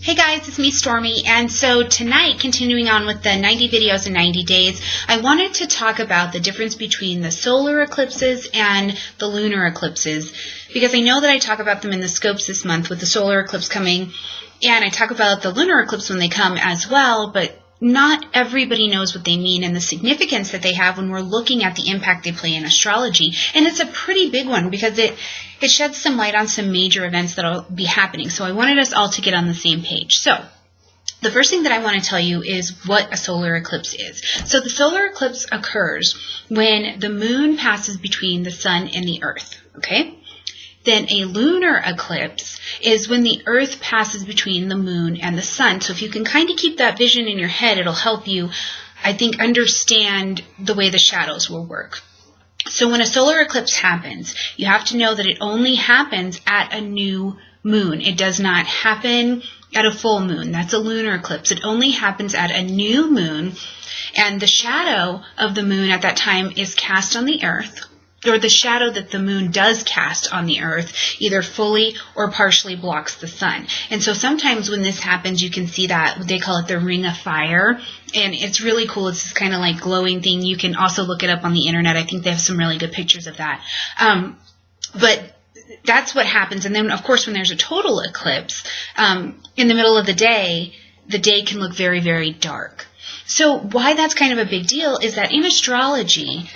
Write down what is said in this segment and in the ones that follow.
Hey guys, it's me Stormie, and so tonight, continuing on with the 90 videos in 90 days, I wanted to talk about the difference between the solar eclipses and the lunar eclipses, because I know that I talk about them in the scopes this month with the solar eclipse coming, and I talk about the lunar eclipse when they come as well, but not everybody knows what they mean and the significance that they have when we're looking at the impact they play in astrology. And it's a pretty big one because it sheds some light on some major events that will be happening. So I wanted us all to get on the same page. So the first thing that I want to tell you is what a solar eclipse is. So the solar eclipse occurs when the moon passes between the sun and the earth, okay? Then a lunar eclipse is when the earth passes between the moon and the sun. So if you can kind of keep that vision in your head, it'll help you, I think, understand the way the shadows will work. So when a solar eclipse happens, you have to know that it only happens at a new moon. It does not happen at a full moon. That's a lunar eclipse. It only happens at a new moon, and the shadow of the moon at that time is cast on the earth, or the shadow that the moon does cast on the earth either fully or partially blocks the sun. And so sometimes when this happens, you can see that they call it the ring of fire, and it's really cool. It's this kind of like glowing thing. You can also look it up on the internet. I think they have some really good pictures of that. But that's what happens. And then, of course, when there's a total eclipse, in the middle of the day can look very, very dark. So why that's kind of a big deal is that in astrology,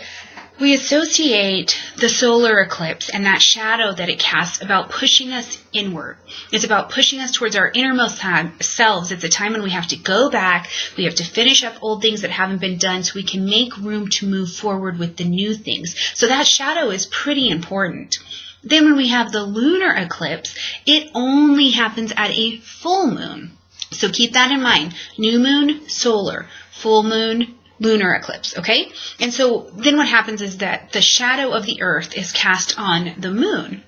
we associate the solar eclipse and that shadow that it casts about pushing us inward. It's about pushing us towards our innermost selves. It's a time when we have to go back. We have to finish up old things that haven't been done so we can make room to move forward with the new things. So that shadow is pretty important. Then when we have the lunar eclipse, it only happens at a full moon. So keep that in mind. New moon, solar. Full moon, lunar eclipse, okay? And so then what happens is that the shadow of the earth is cast on the moon.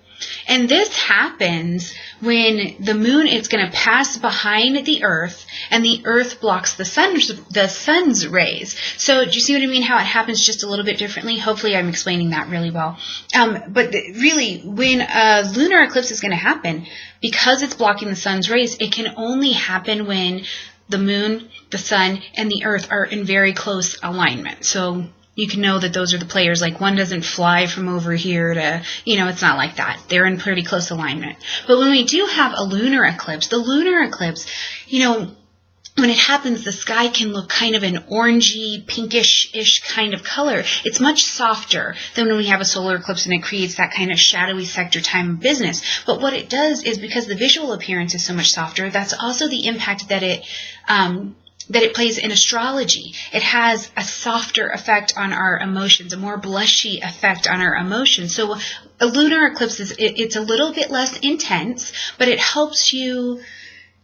And this happens when the moon is going to pass behind the earth, and the earth blocks the sun's rays. So do you see what I mean? How it happens just a little bit differently? Hopefully I'm explaining that really well. But really, when a lunar eclipse is going to happen, because it's blocking the sun's rays, it can only happen when the moon, the sun, and the earth are in very close alignment. So you can know that those are the players. Like one doesn't fly from over here to, it's not like that. They're in pretty close alignment. But when we do have a lunar eclipse, the lunar eclipse, when it happens, the sky can look kind of an orangey, pinkish-ish kind of color. It's much softer than when we have a solar eclipse, and it creates that kind of shadowy sector time of business. But what it does is, because the visual appearance is so much softer, that's also the impact that it plays in astrology. It has a softer effect on our emotions, a more blushy effect on our emotions. So a lunar eclipse it's a little bit less intense, but it helps you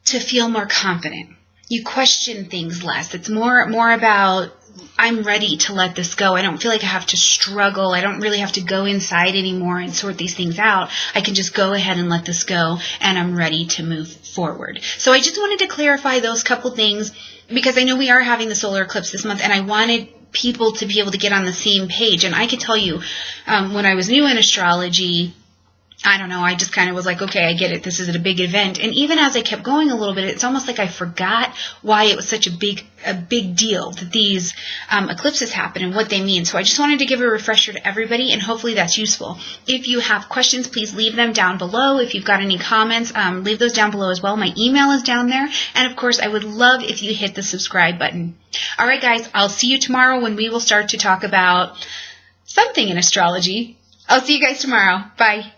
to feel more confident. You question things less. It's more about, I'm ready to let this go. I don't feel like I have to struggle. I don't really have to go inside anymore and sort these things out. I can just go ahead and let this go, and I'm ready to move forward. So I just wanted to clarify those couple things, because I know we are having the solar eclipse this month, and I wanted people to be able to get on the same page. And I could tell you, when I was new in astrology, I don't know, I just kind of was like, okay, I get it. This is a big event. And even as I kept going a little bit, it's almost like I forgot why it was such a big deal that these eclipses happen and what they mean. So I just wanted to give a refresher to everybody, and hopefully that's useful. If you have questions, please leave them down below. If you've got any comments, leave those down below as well. My email is down there. And of course, I would love if you hit the subscribe button. All right, guys, I'll see you tomorrow when we will start to talk about something in astrology. I'll see you guys tomorrow. Bye.